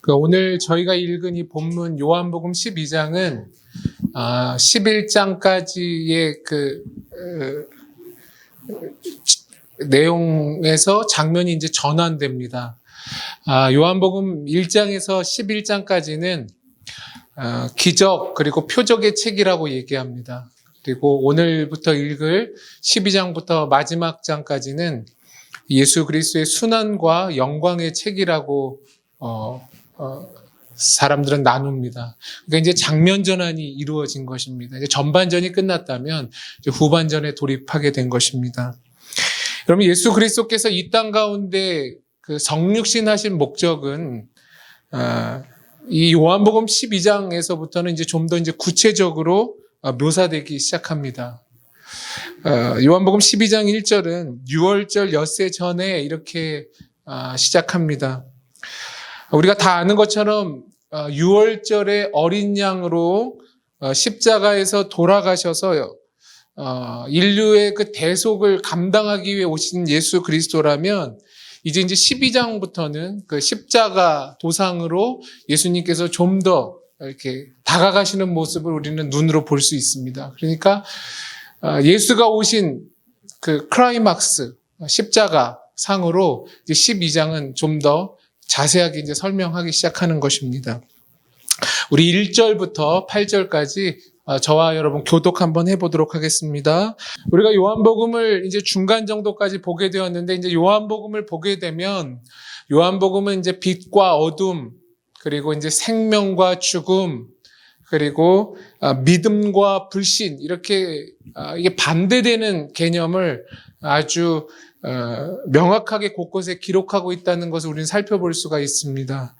오늘 저희가 읽은 이 본문 요한복음 12장은 11장까지의 내용에서 장면이 이제 전환됩니다. 요한복음 1장에서 11장까지는 기적 그리고 표적의 책이라고 얘기합니다. 그리고 오늘부터 읽을 12장부터 마지막 장까지는 예수 그리스도의 순환과 영광의 책이라고 사람들은 나눕니다. 그러니까 이제 장면 전환이 이루어진 것입니다. 이제 전반전이 끝났다면 이제 후반전에 돌입하게 된 것입니다. 그러면 예수 그리스도께서 이 땅 가운데 그 성육신하신 목적은 이 요한복음 12장에서부터는 이제 좀 더 이제 구체적으로 묘사되기 시작합니다. 요한복음 12장 1절은 6월절 엿새 전에 이렇게 시작합니다. 우리가 다 아는 것처럼 6월절에 어린 양으로 십자가에서 돌아가셔서 인류의 그 대속을 감당하기 위해 오신 예수 그리스도라면 이제 12장부터는 그 십자가 도상으로 예수님께서 좀 더 이렇게 다가가시는 모습을 우리는 눈으로 볼 수 있습니다. 그러니까 예수가 오신 그 클라이막스 십자가 상으로 이제 12장은 좀 더 자세하게 이제 설명하기 시작하는 것입니다. 우리 1절부터 8절까지 저와 여러분 교독 한번 해보도록 하겠습니다. 우리가 요한복음을 이제 중간 정도까지 보게 되었는데 이제 요한복음을 보게 되면 요한복음은 이제 빛과 어둠 그리고 이제 생명과 죽음 그리고 믿음과 불신 이렇게 이게 반대되는 개념을 아주 명확하게 곳곳에 기록하고 있다는 것을 우리는 살펴볼 수가 있습니다.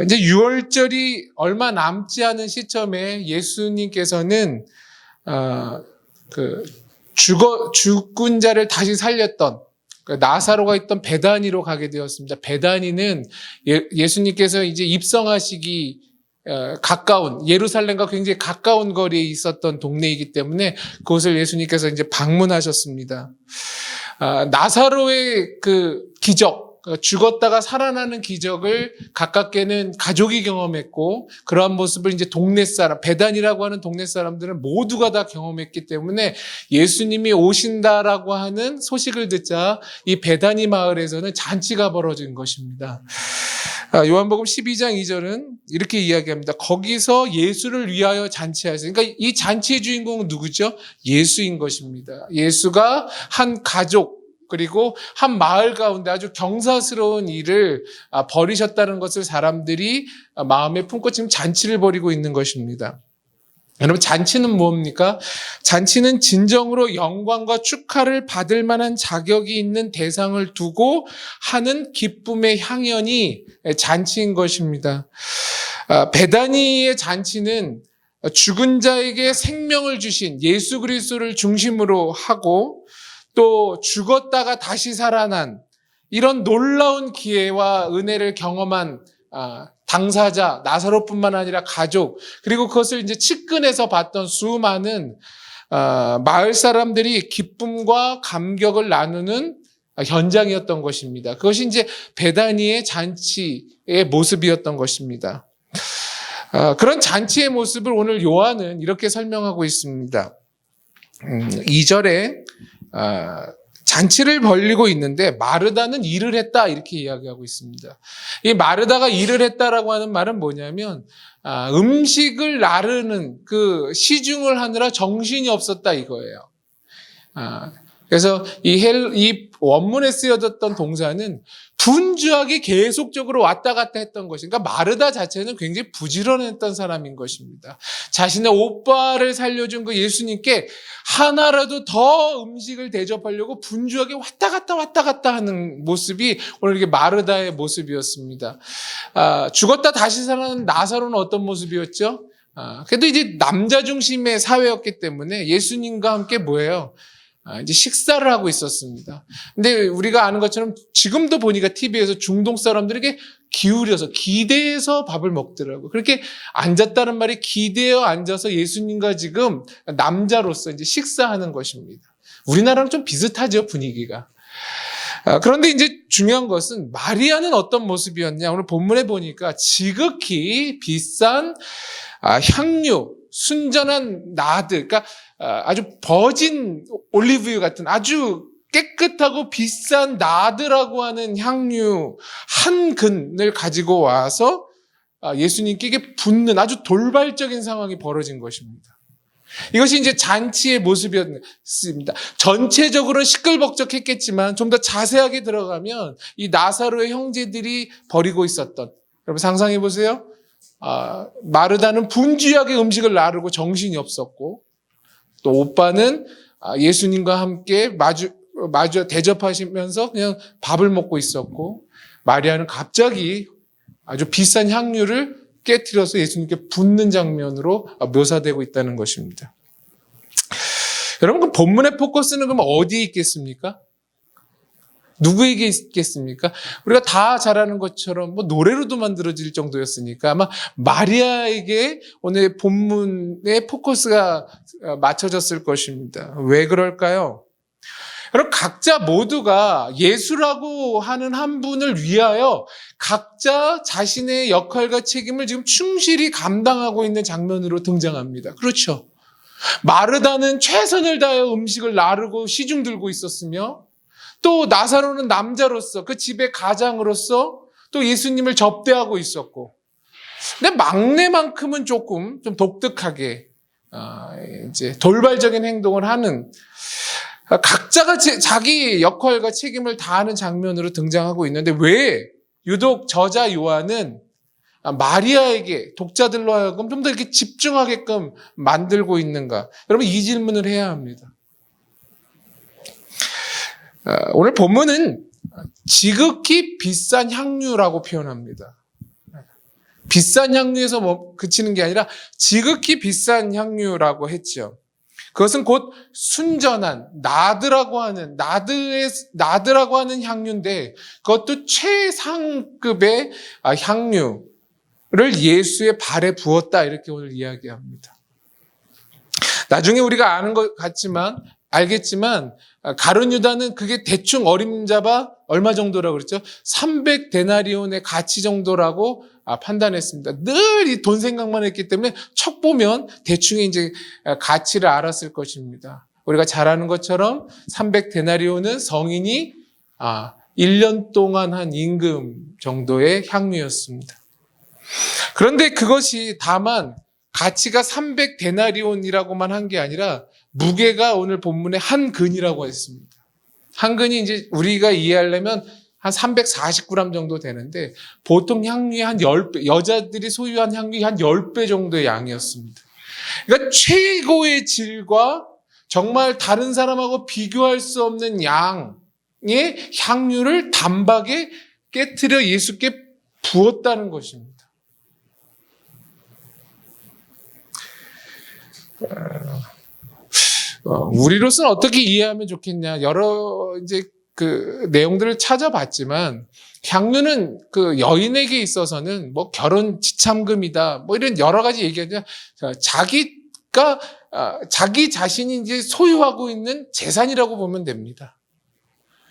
이제 6월절이 얼마 남지 않은 시점에 예수님께서는 죽은 자를 다시 살렸던 나사로가 있던 베다니로 가게 되었습니다. 베다니는 예수님께서 이제 입성하시기 가까운 예루살렘과 굉장히 가까운 거리에 있었던 동네이기 때문에 그곳을 예수님께서 이제 방문하셨습니다. 나사로의 그 기적, 죽었다가 살아나는 기적을 가깝게는 가족이 경험했고 그러한 모습을 이제 동네 사람, 베단이라고 하는 동네 사람들은 모두가 다 경험했기 때문에 예수님이 오신다라고 하는 소식을 듣자 이 베다니 마을에서는 잔치가 벌어진 것입니다. 요한복음 12장 2절은 이렇게 이야기합니다. 거기서 예수를 위하여 잔치하셨어요. 그러니까 이 잔치의 주인공은 누구죠? 예수인 것입니다. 예수가 한 가족 그리고 한 마을 가운데 아주 경사스러운 일을 벌이셨다는 것을 사람들이 마음에 품고 지금 잔치를 벌이고 있는 것입니다. 여러분 잔치는 뭡니까? 잔치는 진정으로 영광과 축하를 받을 만한 자격이 있는 대상을 두고 하는 기쁨의 향연이 잔치인 것입니다. 베다니의 잔치는 죽은 자에게 생명을 주신 예수 그리스도를 중심으로 하고 또 죽었다가 다시 살아난 이런 놀라운 기회와 은혜를 경험한 당사자, 나사로뿐만 아니라 가족, 그리고 그것을 이제 측근에서 봤던 수많은 마을 사람들이 기쁨과 감격을 나누는 현장이었던 것입니다. 그것이 이제 베다니의 잔치의 모습이었던 것입니다. 그런 잔치의 모습을 오늘 요한은 이렇게 설명하고 있습니다. 2절에 잔치를 벌리고 있는데 마르다는 일을 했다 이렇게 이야기하고 있습니다. 이 마르다가 일을 했다라고 하는 말은 뭐냐면 음식을 나르는 그 시중을 하느라 정신이 없었다 이거예요. 그래서 이 원문에 쓰여졌던 동사는 분주하게 계속적으로 왔다 갔다 했던 것이니까 마르다 자체는 굉장히 부지런했던 사람인 것입니다. 자신의 오빠를 살려준 그 예수님께 하나라도 더 음식을 대접하려고 분주하게 왔다 갔다 하는 모습이 오늘 이게 마르다의 모습이었습니다. 죽었다 다시 살아난 나사로는 어떤 모습이었죠? 그래도 이제 남자 중심의 사회였기 때문에 예수님과 함께 뭐예요? 이제 식사를 하고 있었습니다. 근데 우리가 아는 것처럼 지금도 보니까 TV에서 중동 사람들에게 기울여서 기대해서 밥을 먹더라고요. 그렇게 앉았다는 말이 기대어 앉아서 예수님과 지금 남자로서 이제 식사하는 것입니다. 우리나라랑 좀 비슷하죠, 분위기가. 그런데 이제 중요한 것은 마리아는 어떤 모습이었냐? 오늘 본문에 보니까 지극히 비싼 향유, 순전한 나드, 그러니까 아주 버진 올리브유 같은 아주 깨끗하고 비싼 나드라고 하는 향유 한 근을 가지고 와서 예수님께 붓는 아주 돌발적인 상황이 벌어진 것입니다. 이것이 이제 잔치의 모습이었습니다. 전체적으로 시끌벅적했겠지만 좀 더 자세하게 들어가면 이 나사로의 형제들이 벌이고 있었던, 여러분 상상해 보세요. 마르다는 분주하게 음식을 나르고 정신이 없었고, 또 오빠는 예수님과 함께 마주 대접하시면서 그냥 밥을 먹고 있었고, 마리아는 갑자기 아주 비싼 향유를 깨트려서 예수님께 붓는 장면으로 묘사되고 있다는 것입니다. 여러분, 그 본문의 포커스는 그럼 어디에 있겠습니까? 누구에게 있겠습니까? 우리가 다 잘 아는 것처럼 뭐 노래로도 만들어질 정도였으니까 아마 마리아에게 오늘 본문의 포커스가 맞춰졌을 것입니다. 왜 그럴까요? 여러분, 각자 모두가 예수라고 하는 한 분을 위하여 각자 자신의 역할과 책임을 지금 충실히 감당하고 있는 장면으로 등장합니다. 그렇죠. 마르다는 최선을 다하여 음식을 나르고 시중 들고 있었으며, 또 나사로는 남자로서 그 집의 가장으로서 또 예수님을 접대하고 있었고, 근데 막내만큼은 조금 좀 독특하게 이제 돌발적인 행동을 하는, 각자가 자기 역할과 책임을 다하는 장면으로 등장하고 있는데 왜 유독 저자 요한은 마리아에게 독자들로 하여금 좀 더 이렇게 집중하게끔 만들고 있는가? 여러분, 이 질문을 해야 합니다. 오늘 본문은 지극히 비싼 향유라고 표현합니다. 비싼 향유에서 그치는 게 아니라 지극히 비싼 향유라고 했죠. 그것은 곧 순전한 나드라고 하는 향유인데, 그것도 최상급의 향유를 예수의 발에 부었다, 이렇게 오늘 이야기합니다. 나중에 우리가 아는 것 같지만 알겠지만 가룟 유다는 그게 대충 어림잡아 얼마 정도라고 그랬죠? 300데나리온의 가치 정도라고 판단했습니다. 늘 이 돈 생각만 했기 때문에 척 보면 대충 이제 가치를 알았을 것입니다. 우리가 잘 아는 것처럼 300데나리온은 성인이 1년 동안 한 임금 정도의 향유였습니다. 그런데 그것이 다만 가치가 300데나리온이라고만 한 게 아니라 무게가 오늘 본문에 한 근이라고 했습니다. 한 근이 이제 우리가 이해하려면 한 340g 정도 되는데, 보통 향유의 한 10배, 여자들이 소유한 향유의 한 10배 정도의 양이었습니다. 그러니까 최고의 질과 정말 다른 사람하고 비교할 수 없는 양의 향유를 단박에 깨트려 예수께 부었다는 것입니다. 우리로서는 어떻게 이해하면 좋겠냐? 여러 이제 그 내용들을 찾아봤지만, 향유는 그 여인에게 있어서는 뭐 결혼 지참금이다, 뭐 이런 여러 가지 얘기하죠. 자기가 자기 자신이 이제 소유하고 있는 재산이라고 보면 됩니다.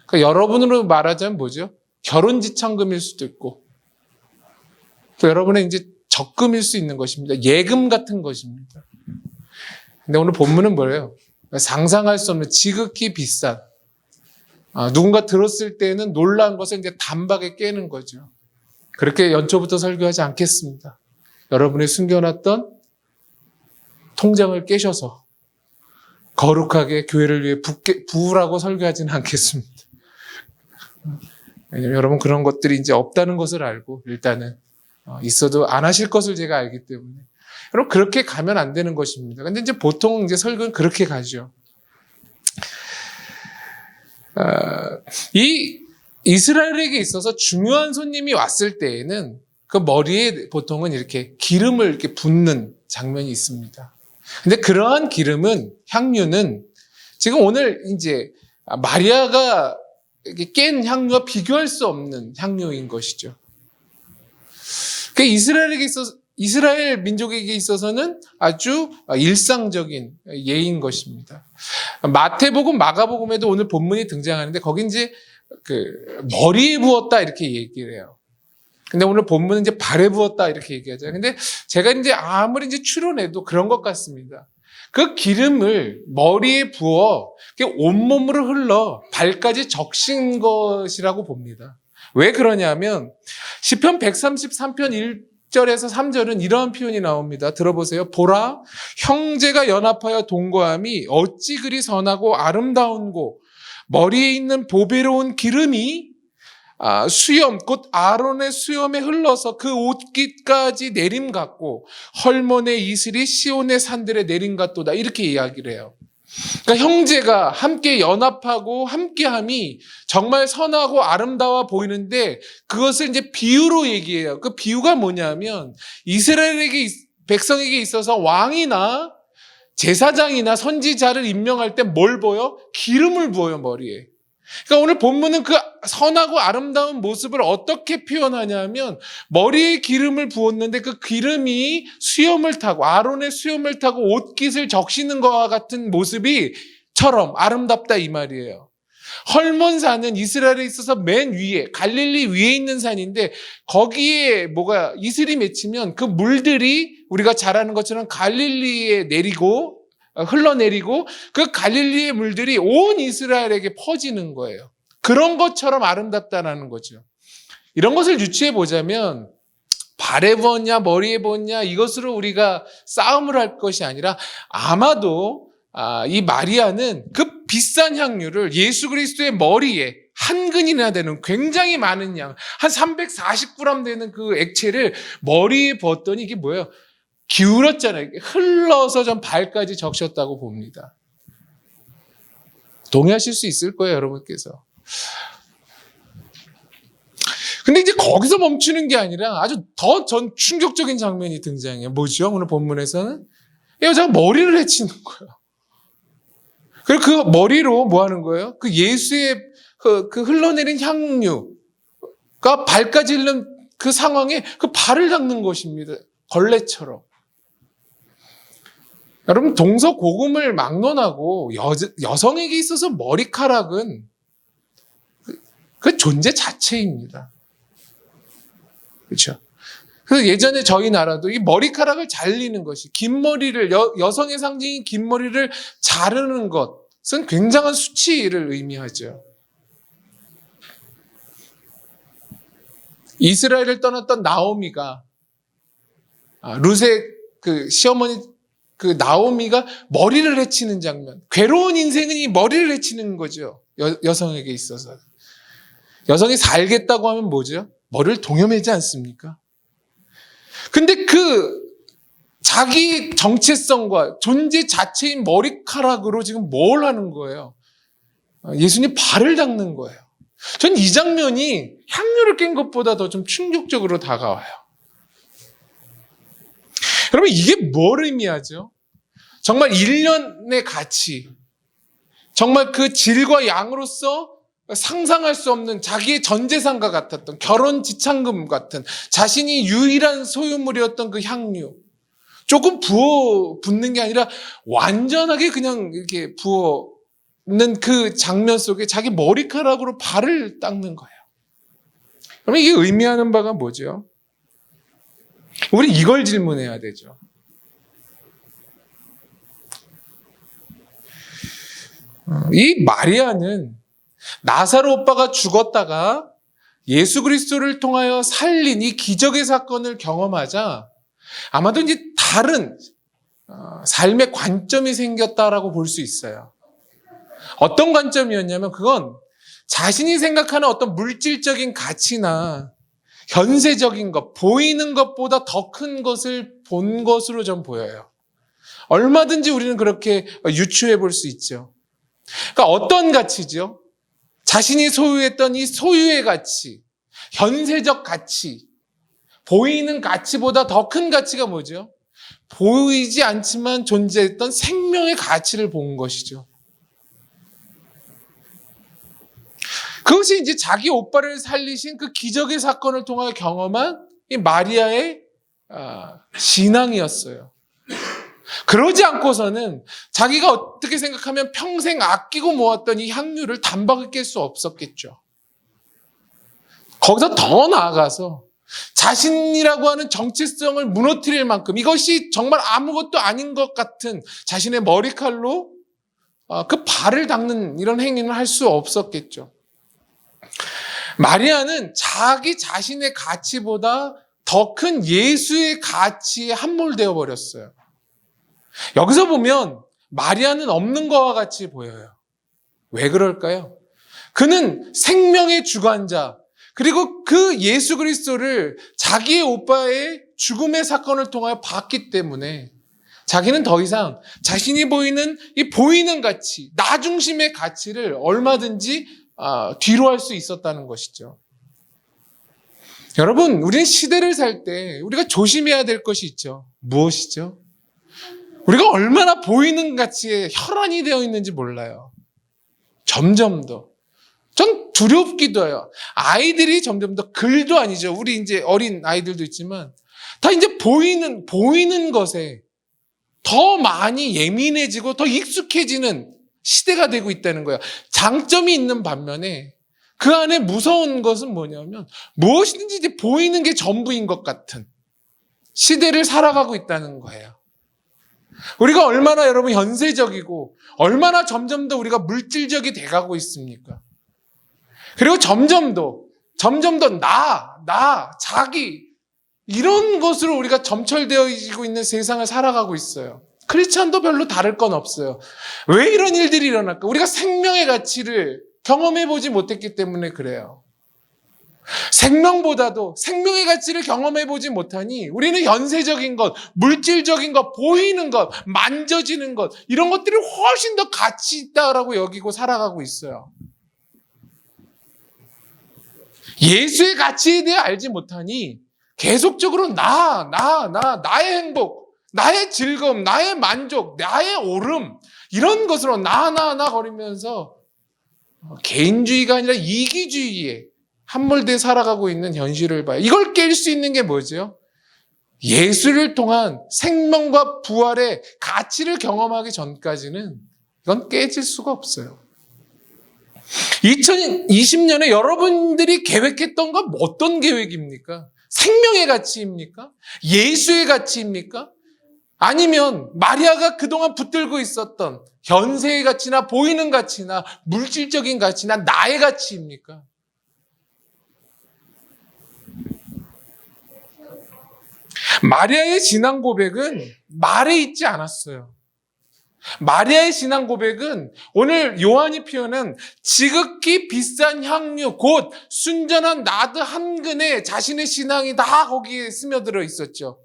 그러니까 여러분으로 말하자면 뭐죠? 결혼 지참금일 수도 있고, 또 여러분의 이제 적금일 수 있는 것입니다. 예금 같은 것입니다. 근데 오늘 본문은 뭐예요? 상상할 수 없는 지극히 비싼, 누군가 들었을 때는 놀란 것을 이제 단박에 깨는 거죠. 그렇게 연초부터 설교하지 않겠습니다. 여러분이 숨겨놨던 통장을 깨셔서 거룩하게 교회를 위해 부으라고 설교하지는 않겠습니다. 왜냐하면 여러분 그런 것들이 이제 없다는 것을 알고, 일단은 있어도 안 하실 것을 제가 알기 때문에, 여러분 그렇게 가면 안 되는 것입니다. 근데 이제 보통 이제 설교는 그렇게 가죠. 이 이스라엘에게 있어서 중요한 손님이 왔을 때에는 그 머리에 보통은 이렇게 기름을 이렇게 붓는 장면이 있습니다. 근데 그러한 기름은, 향유는 지금 오늘 이제 마리아가 깬 향유와 비교할 수 없는 향유인 것이죠. 그 이스라엘 민족에게 있어서는 아주 일상적인 예인 것입니다. 마태복음, 마가복음에도 오늘 본문이 등장하는데, 거기 이제 머리에 부었다 이렇게 얘기를 해요. 근데 오늘 본문은 이제 발에 부었다 이렇게 얘기하죠. 근데 제가 이제 아무리 이제 추론해도 그런 것 같습니다. 그 기름을 머리에 부어 온몸으로 흘러 발까지 적신 것이라고 봅니다. 왜 그러냐면 시편 133편 1절에서 3절은 이러한 표현이 나옵니다. 들어보세요. 보라, 형제가 연합하여 동거함이 어찌 그리 선하고 아름다운고 머리에 있는 보배로운 기름이 수염, 곧 아론의 수염에 흘러서 그 옷깃까지 내림 같고 헐몬의 이슬이 시온의 산들에 내림 같도다. 이렇게 이야기를 해요. 그러니까 형제가 함께 연합하고 함께함이 정말 선하고 아름다워 보이는데 그것을 이제 비유로 얘기해요. 그 비유가 뭐냐면 이스라엘에게 백성에게 있어서 왕이나 제사장이나 선지자를 임명할 때 뭘 부어요? 기름을 부어요, 머리에. 그러니까 오늘 본문은 그 선하고 아름다운 모습을 어떻게 표현하냐면 머리에 기름을 부었는데 그 기름이 수염을 타고 아론의 수염을 타고 옷깃을 적시는 것과 같은 모습이처럼 아름답다 이 말이에요. 헐몬산은 이스라엘에 있어서 맨 위에 갈릴리 위에 있는 산인데 거기에 뭐가 이슬이 맺히면 그 물들이 우리가 잘 아는 것처럼 갈릴리에 내리고 흘러내리고 그 갈릴리의 물들이 온 이스라엘에게 퍼지는 거예요. 그런 것처럼 아름답다라는 거죠. 이런 것을 유추해 보자면 발에 부었냐 머리에 부었냐 이것으로 우리가 싸움을 할 것이 아니라 아마도 이 마리아는 그 비싼 향유를 예수 그리스도의 머리에 한 근이나 되는 굉장히 많은 양, 한 340g 되는 그 액체를 머리에 부었더니 이게 뭐예요? 기울었잖아요. 흘러서 좀 발까지 적셨다고 봅니다. 동의하실 수 있을 거예요, 여러분께서. 근데 이제 거기서 멈추는 게 아니라 아주 더 충격적인 장면이 등장해요. 뭐죠? 오늘 본문에서는 이 여자가 머리를 해치는 거예요. 그리고 그 머리로 뭐 하는 거예요? 그 예수의 그 흘러내린 향유가 발까지 흐른 그 상황에 그 발을 닦는 것입니다. 걸레처럼. 여러분, 동서고금을 막론하고 여성에게 있어서 머리카락은 그 존재 자체입니다. 그렇죠? 그래서 예전에 저희 나라도 이 머리카락을 잘리는 것이 긴 머리를 여성의 상징인 긴 머리를 자르는 것은 굉장한 수치를 의미하죠. 이스라엘을 떠났던 나오미가 룻의 그 시어머니 그 나오미가 머리를 해치는 장면. 괴로운 인생은 이 머리를 해치는 거죠. 여성에게 있어서. 여성이 살겠다고 하면 뭐죠? 머리를 동여매지 않습니까? 근데 그 자기 정체성과 존재 자체인 머리카락으로 지금 뭘 하는 거예요? 예수님 발을 닦는 거예요. 전 이 장면이 향유를 깬 것보다 더 좀 충격적으로 다가와요. 여러분, 이게 뭘 의미하죠? 정말 1년의 가치, 정말 그 질과 양으로서 상상할 수 없는 자기의 전 재산과 같았던 결혼 지참금 같은 자신이 유일한 소유물이었던 그 향유, 조금 부어 붓는 게 아니라 완전하게 그냥 이렇게 부어는 그 장면 속에 자기 머리카락으로 발을 닦는 거예요. 그러면 이게 의미하는 바가 뭐죠? 우리 이걸 질문해야 되죠. 이 마리아는 나사로 오빠가 죽었다가 예수 그리스도를 통하여 살린 이 기적의 사건을 경험하자 아마도 이제 다른 삶의 관점이 생겼다라고 볼 수 있어요. 어떤 관점이었냐면 그건 자신이 생각하는 어떤 물질적인 가치나 현세적인 것, 보이는 것보다 더 큰 것을 본 것으로 좀 보여요. 얼마든지 우리는 그렇게 유추해 볼 수 있죠. 그러니까 어떤 가치죠? 자신이 소유했던 이 소유의 가치, 현세적 가치, 보이는 가치보다 더 큰 가치가 뭐죠? 보이지 않지만 존재했던 생명의 가치를 본 것이죠. 그것이 이제 자기 오빠를 살리신 그 기적의 사건을 통하여 경험한 이 마리아의 신앙이었어요. 그러지 않고서는 자기가 어떻게 생각하면 평생 아끼고 모았던 이 향유를 단박에 깰 수 없었겠죠. 거기서 더 나아가서 자신이라고 하는 정체성을 무너뜨릴 만큼 이것이 정말 아무것도 아닌 것 같은 자신의 머리칼로 그 발을 닦는 이런 행위는 할 수 없었겠죠. 마리아는 자기 자신의 가치보다 더 큰 예수의 가치에 함몰되어 버렸어요. 여기서 보면 마리아는 없는 것과 같이 보여요. 왜 그럴까요? 그는 생명의 주관자, 그리고 그 예수 그리스도를 자기의 오빠의 죽음의 사건을 통하여 봤기 때문에 자기는 더 이상 자신이 보이는 이 보이는 가치, 나 중심의 가치를 얼마든지 뒤로 할 수 있었다는 것이죠. 여러분, 우리는 시대를 살 때 우리가 조심해야 될 것이 있죠. 무엇이죠? 우리가 얼마나 보이는 가치에 혈안이 되어 있는지 몰라요. 점점 더. 전 두렵기도 해요. 아이들이 점점 더 글도 아니죠. 우리 이제 어린 아이들도 있지만 다 이제 보이는 것에 더 많이 예민해지고 더 익숙해지는 시대가 되고 있다는 거예요. 장점이 있는 반면에 그 안에 무서운 것은 뭐냐면 무엇이든지 이제 보이는 게 전부인 것 같은 시대를 살아가고 있다는 거예요. 우리가 얼마나 여러분 현세적이고 얼마나 점점 더 우리가 물질적이 돼가고 있습니까? 그리고 점점 더 자기 이런 것으로 우리가 점철되어지고 있는 세상을 살아가고 있어요. 크리스찬도 별로 다를 건 없어요. 왜 이런 일들이 일어날까? 우리가 생명의 가치를 경험해보지 못했기 때문에 그래요. 생명보다도 생명의 가치를 경험해보지 못하니 우리는 현세적인 것, 물질적인 것, 보이는 것, 만져지는 것 이런 것들이 훨씬 더 가치 있다라고 여기고 살아가고 있어요. 예수의 가치에 대해 알지 못하니 계속적으로 나의 행복, 나의 즐거움, 나의 만족, 나의 오름 이런 것으로 나 거리면서 개인주의가 아니라 이기주의에 함몰돼 살아가고 있는 현실을 봐요. 이걸 깰 수 있는 게 뭐죠? 예수를 통한 생명과 부활의 가치를 경험하기 전까지는 이건 깨질 수가 없어요. 2020년에 여러분들이 계획했던 건 어떤 계획입니까? 생명의 가치입니까? 예수의 가치입니까? 아니면 마리아가 그동안 붙들고 있었던 현세의 가치나 보이는 가치나 물질적인 가치나 나의 가치입니까? 마리아의 신앙 고백은 말에 있지 않았어요. 마리아의 신앙 고백은 오늘 요한이 표현한 지극히 비싼 향유 곧 순전한 나드 한 근에 자신의 신앙이 다 거기에 스며들어 있었죠.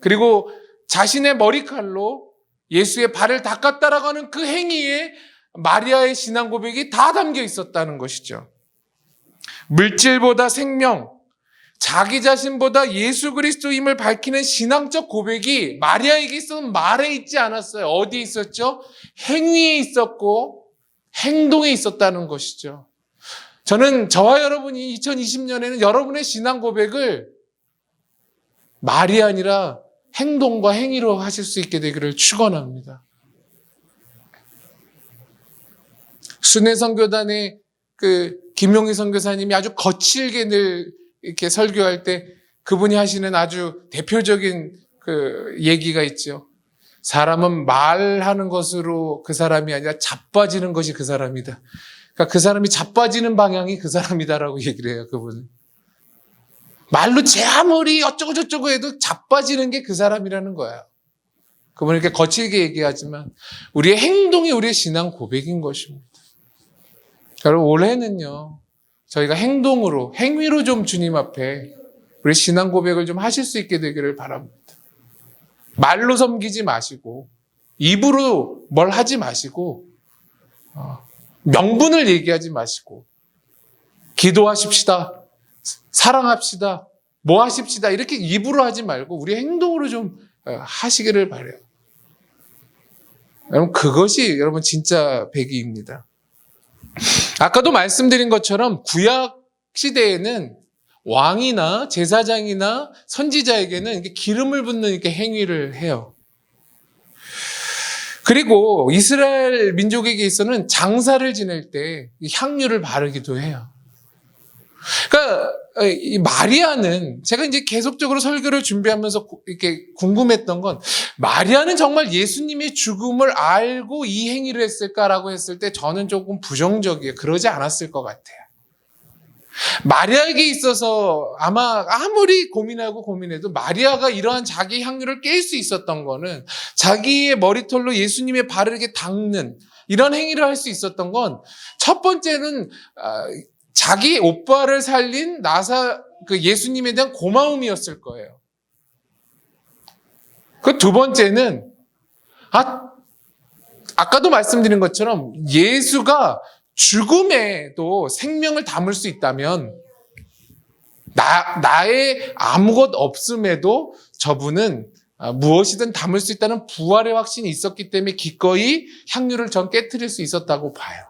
그리고 자신의 머리칼로 예수의 발을 닦았다라고 하는 그 행위에 마리아의 신앙 고백이 다 담겨 있었다는 것이죠. 물질보다 생명, 자기 자신보다 예수 그리스도임을 밝히는 신앙적 고백이 마리아에게 있어서는 말에 있지 않았어요. 어디에 있었죠? 행위에 있었고 행동에 있었다는 것이죠. 저는 저와 여러분이 2020년에는 여러분의 신앙 고백을 말이 아니라 행동과 행위로 하실 수 있게 되기를 축원합니다. 순회선교단의 김용희 선교사님이 아주 거칠게 늘 이렇게 설교할 때 그분이 하시는 아주 대표적인 얘기가 있죠. 사람은 말하는 것으로 그 사람이 아니라 자빠지는 것이 그 사람이다. 그러니까 그 사람이 자빠지는 방향이 그 사람이다라고 얘기를 해요, 그분은. 말로 제 아무리 어쩌고 저쩌고 해도 자빠지는 게 그 사람이라는 거야. 그분은 이렇게 거칠게 얘기하지만 우리의 행동이 우리의 신앙 고백인 것입니다. 여러분, 올해는요, 저희가 행위로 좀 주님 앞에 우리 신앙 고백을 좀 하실 수 있게 되기를 바랍니다. 말로 섬기지 마시고, 입으로 뭘 하지 마시고, 명분을 얘기하지 마시고, 기도하십시다, 사랑합시다, 뭐 하십시다, 이렇게 입으로 하지 말고, 우리 행동으로 좀 하시기를 바라요. 여러분, 그것이 여러분 진짜 배기입니다. 아까도 말씀드린 것처럼 구약 시대에는 왕이나 제사장이나 선지자에게는 이렇게 기름을 붓는 이렇게 행위를 해요. 그리고 이스라엘 민족에게 있어서는 장사를 지낼 때 향유를 바르기도 해요. 그러니까 이 마리아는 제가 이제 계속적으로 설교를 준비하면서 이렇게 궁금했던 건 마리아는 정말 예수님의 죽음을 알고 이 행위를 했을까라고 했을 때 저는 조금 부정적이에요. 그러지 않았을 것 같아요. 마리아에게 있어서 아마 아무리 고민해도 마리아가 이러한 자기 향유를 깰 수 있었던 거는 자기의 머리털로 예수님의 발을 이렇게 닦는 이런 행위를 할 수 있었던 건 첫 번째는 자기 오빠를 살린 그 예수님에 대한 고마움이었을 거예요. 그 두 번째는 아까도 말씀드린 것처럼 예수가 죽음에도 생명을 담을 수 있다면 나의 아무것 없음에도 저분은 무엇이든 담을 수 있다는 부활의 확신이 있었기 때문에 기꺼이 향유를 전 깨트릴 수 있었다고 봐요.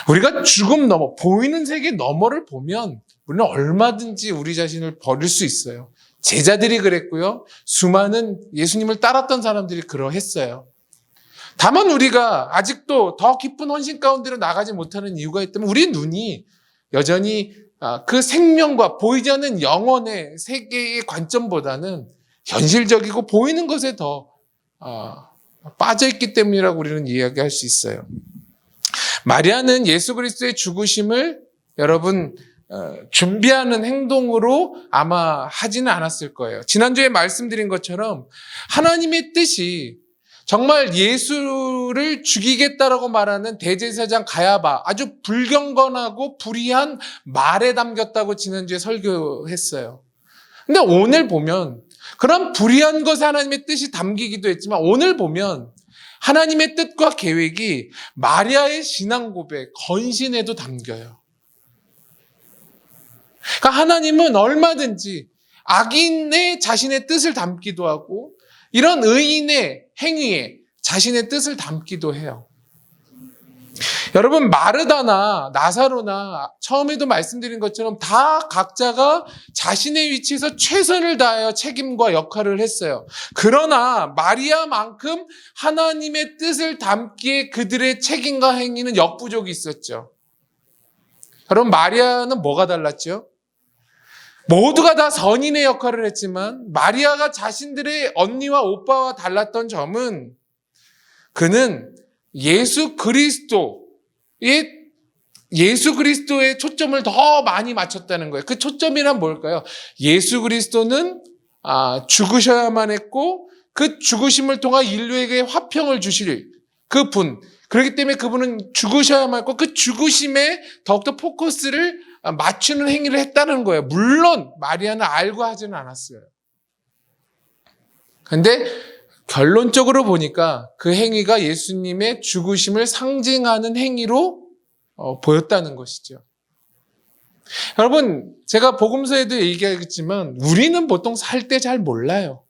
우리가 죽음 너머, 보이는 세계 너머를 보면 우리는 얼마든지 우리 자신을 버릴 수 있어요. 제자들이 그랬고요. 수많은 예수님을 따랐던 사람들이 그러했어요. 다만 우리가 아직도 더 깊은 헌신 가운데로 나가지 못하는 이유가 있다면 우리 눈이 여전히 그 생명과 보이지 않는 영혼의 세계의 관점보다는 현실적이고 보이는 것에 더 빠져있기 때문이라고 우리는 이야기할 수 있어요. 마리아는 예수 그리스도의 죽으심을 여러분 준비하는 행동으로 아마 하지는 않았을 거예요. 지난주에 말씀드린 것처럼 하나님의 뜻이 정말 예수를 죽이겠다라고 말하는 대제사장 가야바 아주 불경건하고 불의한 말에 담겼다고 지난주에 설교했어요. 근데 오늘 보면 그런 불의한 것에 하나님의 뜻이 담기기도 했지만 오늘 보면 하나님의 뜻과 계획이 마리아의 신앙 고백, 건신에도 담겨요. 그러니까 하나님은 얼마든지 악인의 자신의 뜻을 담기도 하고 이런 의인의 행위에 자신의 뜻을 담기도 해요. 여러분 마르다나 나사로나 처음에도 말씀드린 것처럼 다 각자가 자신의 위치에서 최선을 다하여 책임과 역할을 했어요. 그러나 마리아만큼 하나님의 뜻을 담기에 그들의 책임과 행위는 역부족이 있었죠. 여러분 마리아는 뭐가 달랐죠? 모두가 다 선인의 역할을 했지만 마리아가 자신들의 언니와 오빠와 달랐던 점은 그는 예수 그리스도의 초점을 더 많이 맞췄다는 거예요. 그 초점이란 뭘까요? 예수 그리스도는 죽으셔야만 했고 그 죽으심을 통해 인류에게 화평을 주실 그분, 그렇기 때문에 그분은 죽으셔야만 했고 그 죽으심에 더욱더 포커스를 맞추는 행위를 했다는 거예요. 물론 마리아는 알고 하지는 않았어요. 그런데 결론적으로 보니까 그 행위가 예수님의 죽으심을 상징하는 행위로 보였다는 것이죠. 여러분, 제가 복음서에도 얘기하겠지만 우리는 보통 살 때 잘 몰라요.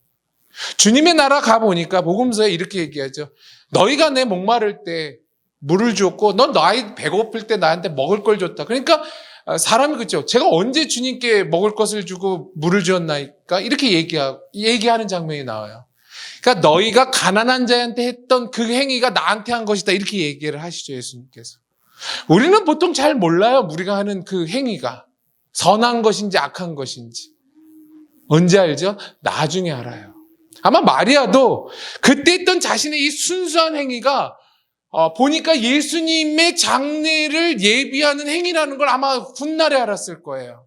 주님의 나라 가보니까 복음서에 이렇게 얘기하죠. 너희가 내 목마를 때 물을 줬고 넌 나이 배고플 때 나한테 먹을 걸 줬다. 그러니까 사람이 그렇죠. 제가 언제 주님께 먹을 것을 주고 물을 주었나이까? 이렇게 얘기하는 장면이 나와요. 그러니까 너희가 가난한 자한테 했던 그 행위가 나한테 한 것이다. 이렇게 얘기를 하시죠, 예수님께서. 우리는 보통 잘 몰라요. 우리가 하는 그 행위가 선한 것인지 악한 것인지. 언제 알죠? 나중에 알아요. 아마 마리아도 그때 했던 자신의 이 순수한 행위가 보니까 예수님의 장례를 예비하는 행위라는 걸 아마 훗날에 알았을 거예요.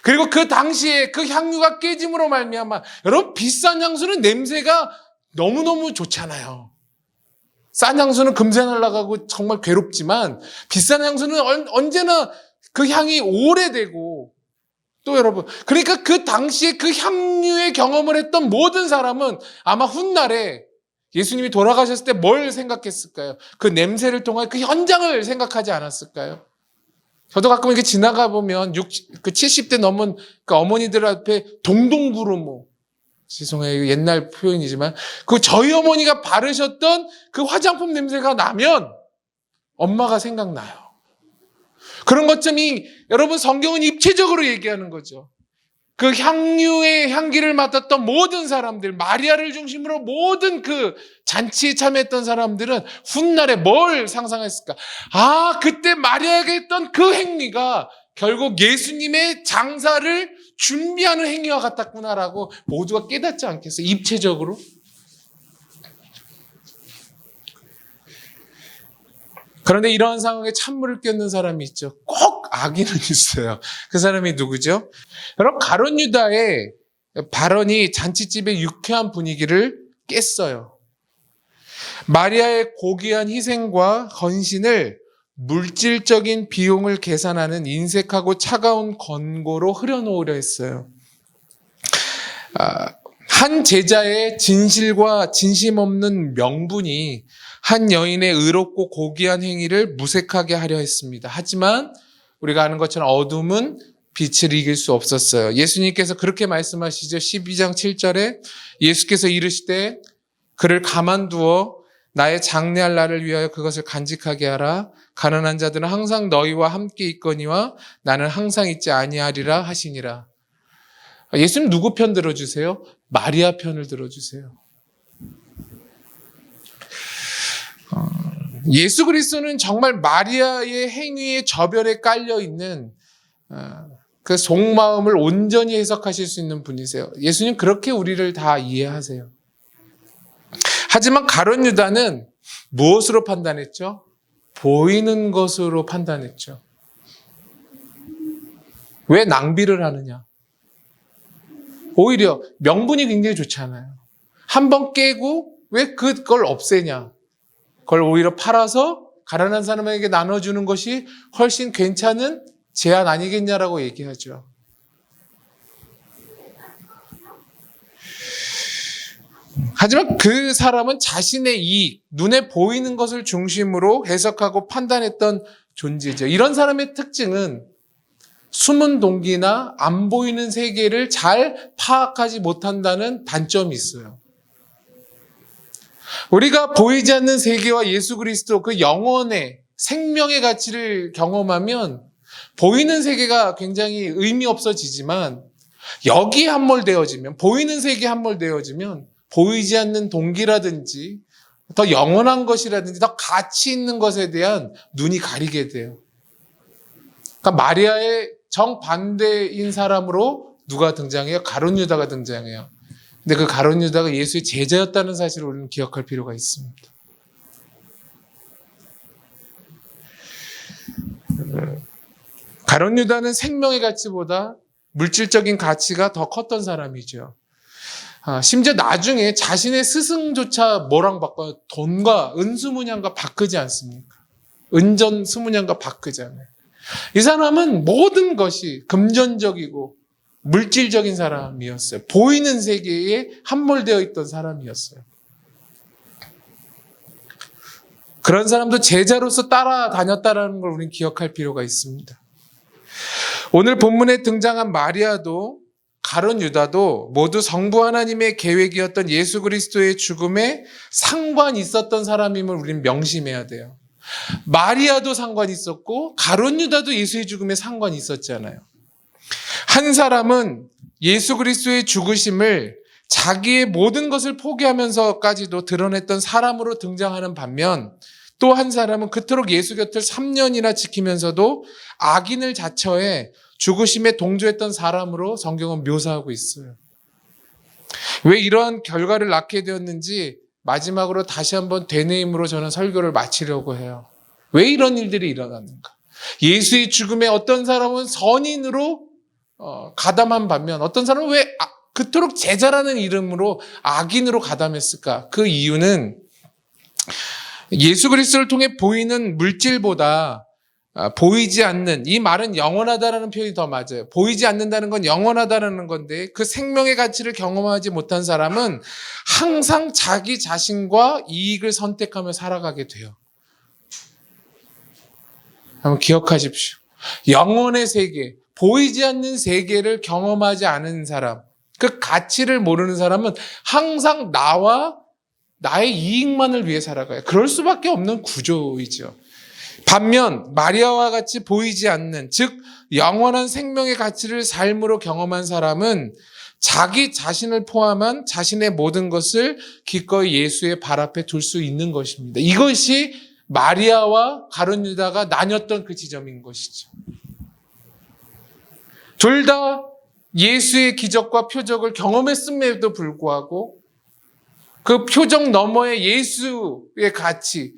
그리고 그 당시에 그 향유가 깨짐으로 말미암아 여러분 비싼 향수는 냄새가 너무너무 좋잖아요. 싼 향수는 금세 날아가고 정말 괴롭지만 비싼 향수는 언제나 그 향이 오래되고 또 여러분 그러니까 그 당시에 그 향유의 경험을 했던 모든 사람은 아마 훗날에 예수님이 돌아가셨을 때 뭘 생각했을까요? 그 냄새를 통해 그 현장을 생각하지 않았을까요? 저도 가끔 이렇게 지나가 보면 70대 넘은 그 어머니들 앞에 동동구르모, 죄송해요 옛날 표현이지만 그 저희 어머니가 바르셨던 그 화장품 냄새가 나면 엄마가 생각나요. 그런 것처럼 여러분 성경은 입체적으로 얘기하는 거죠. 그 향유의 향기를 맡았던 모든 사람들, 마리아를 중심으로 모든 그 잔치에 참여했던 사람들은 훗날에 뭘 상상했을까? 그때 마리아에게 했던 그 행위가 결국 예수님의 장사를 준비하는 행위와 같았구나라고 모두가 깨닫지 않겠어요? 입체적으로. 그런데 이러한 상황에 찬물을 꼈는 사람이 있죠. 꼭 악인은 있어요. 그 사람이 누구죠? 여러분, 가룟 유다의 발언이 잔치집의 유쾌한 분위기를 깼어요. 마리아의 고귀한 희생과 헌신을 물질적인 비용을 계산하는 인색하고 차가운 권고로 흐려놓으려 했어요. 한 제자의 진실과 진심 없는 명분이 한 여인의 의롭고 고귀한 행위를 무색하게 하려 했습니다. 하지만 우리가 아는 것처럼 어둠은 빛을 이길 수 없었어요. 예수님께서 그렇게 말씀하시죠. 12장 7절에 예수께서 이르시되 그를 가만두어 나의 장래할 날을 위하여 그것을 간직하게 하라. 가난한 자들은 항상 너희와 함께 있거니와 나는 항상 있지 아니하리라 하시니라. 예수님 누구 편 들어주세요? 마리아 편을 들어주세요. 예수 그리스도는 정말 마리아의 행위의 저변에 깔려있는 그 속마음을 온전히 해석하실 수 있는 분이세요. 예수님 그렇게 우리를 다 이해하세요. 하지만 가룟 유다는 무엇으로 판단했죠? 보이는 것으로 판단했죠. 왜 낭비를 하느냐? 오히려 명분이 굉장히 좋잖아요. 한번 깨고 왜 그걸 없애냐? 그걸 오히려 팔아서 가난한 사람에게 나눠주는 것이 훨씬 괜찮은 제안 아니겠냐라고 얘기하죠. 하지만 그 사람은 자신의 이익, 눈에 보이는 것을 중심으로 해석하고 판단했던 존재죠. 이런 사람의 특징은 숨은 동기나 안 보이는 세계를 잘 파악하지 못한다는 단점이 있어요. 우리가 보이지 않는 세계와 예수 그리스도 그 영원의 생명의 가치를 경험하면 보이는 세계가 굉장히 의미 없어지지만 여기에 함몰되어지면, 보이는 세계에 함몰되어지면 보이지 않는 동기라든지 더 영원한 것이라든지 더 가치 있는 것에 대한 눈이 가리게 돼요. 그러니까 마리아의 정반대인 사람으로 누가 등장해요? 가룟 유다가 등장해요. 근데 그 가룟 유다가 예수의 제자였다는 사실을 우리는 기억할 필요가 있습니다. 가룟 유다는 생명의 가치보다 물질적인 가치가 더 컸던 사람이죠. 심지어 나중에 자신의 스승조차 뭐랑 바꿔요? 돈과 은수문양과 바꾸지 않습니까? 은전 수문양과 바꾸잖아요. 이 사람은 모든 것이 금전적이고 물질적인 사람이었어요. 보이는 세계에 함몰되어 있던 사람이었어요. 그런 사람도 제자로서 따라다녔다는 걸 우리는 기억할 필요가 있습니다. 오늘 본문에 등장한 마리아도 가룟 유다도 모두 성부 하나님의 계획이었던 예수 그리스도의 죽음에 상관이 있었던 사람임을 우리는 명심해야 돼요. 마리아도 상관이 있었고 가룟 유다도 예수의 죽음에 상관이 있었잖아요. 한 사람은 예수 그리스도의 죽으심을 자기의 모든 것을 포기하면서까지도 드러냈던 사람으로 등장하는 반면 또 한 사람은 그토록 예수 곁을 3년이나 지키면서도 악인을 자처해 죽으심에 동조했던 사람으로 성경은 묘사하고 있어요. 왜 이러한 결과를 낳게 되었는지 마지막으로 다시 한번 되뇌임으로 저는 설교를 마치려고 해요. 왜 이런 일들이 일어났는가? 예수의 죽음에 어떤 사람은 선인으로 가담한 반면 어떤 사람은 왜 그토록 제자라는 이름으로 악인으로 가담했을까? 그 이유는 예수 그리스도를 통해 보이는 물질보다 보이지 않는, 이 말은 영원하다라는 표현이 더 맞아요. 보이지 않는다는 건 영원하다라는 건데 그 생명의 가치를 경험하지 못한 사람은 항상 자기 자신과 이익을 선택하며 살아가게 돼요. 한번 기억하십시오. 영원의 세계, 보이지 않는 세계를 경험하지 않은 사람, 그 가치를 모르는 사람은 항상 나와 나의 이익만을 위해 살아가요. 그럴 수밖에 없는 구조이죠. 반면 마리아와 같이 보이지 않는, 즉 영원한 생명의 가치를 삶으로 경험한 사람은 자기 자신을 포함한 자신의 모든 것을 기꺼이 예수의 발 앞에 둘 수 있는 것입니다. 이것이 마리아와 가룟 유다가 나뉘었던 그 지점인 것이죠. 둘 다 예수의 기적과 표적을 경험했음에도 불구하고 그 표적 너머에 예수의 가치,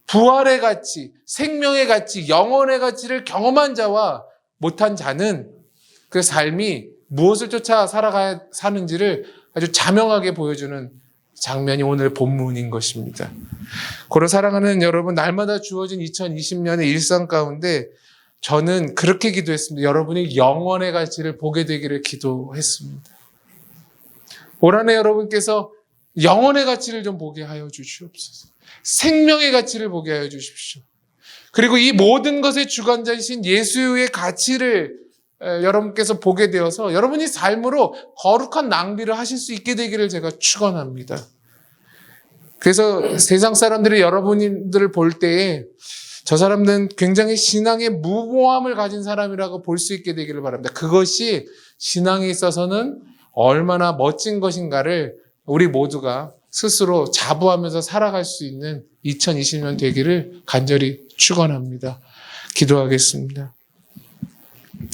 부활의 가치, 생명의 가치, 영혼의 가치를 경험한 자와 못한 자는 그 삶이 무엇을 쫓아 살아가야 사는지를 아주 자명하게 보여주는 장면이 오늘 본문인 것입니다. 고로 사랑하는 여러분, 날마다 주어진 2020년의 일상 가운데 저는 그렇게 기도했습니다. 여러분이 영혼의 가치를 보게 되기를 기도했습니다. 올 한 해 여러분께서 영혼의 가치를 좀 보게 하여 주시옵소서. 생명의 가치를 보게 하여 주십시오. 그리고 이 모든 것의 주관자이신 예수의 가치를 여러분께서 보게 되어서 여러분이 삶으로 거룩한 낭비를 하실 수 있게 되기를 제가 축원합니다. 그래서 세상 사람들이 여러분들을 볼 때에 저 사람들은 굉장히 신앙의 무모함을 가진 사람이라고 볼 수 있게 되기를 바랍니다. 그것이 신앙에 있어서는 얼마나 멋진 것인가를 우리 모두가 스스로 자부하면서 살아갈 수 있는 2020년 되기를 간절히 축원합니다. 기도하겠습니다.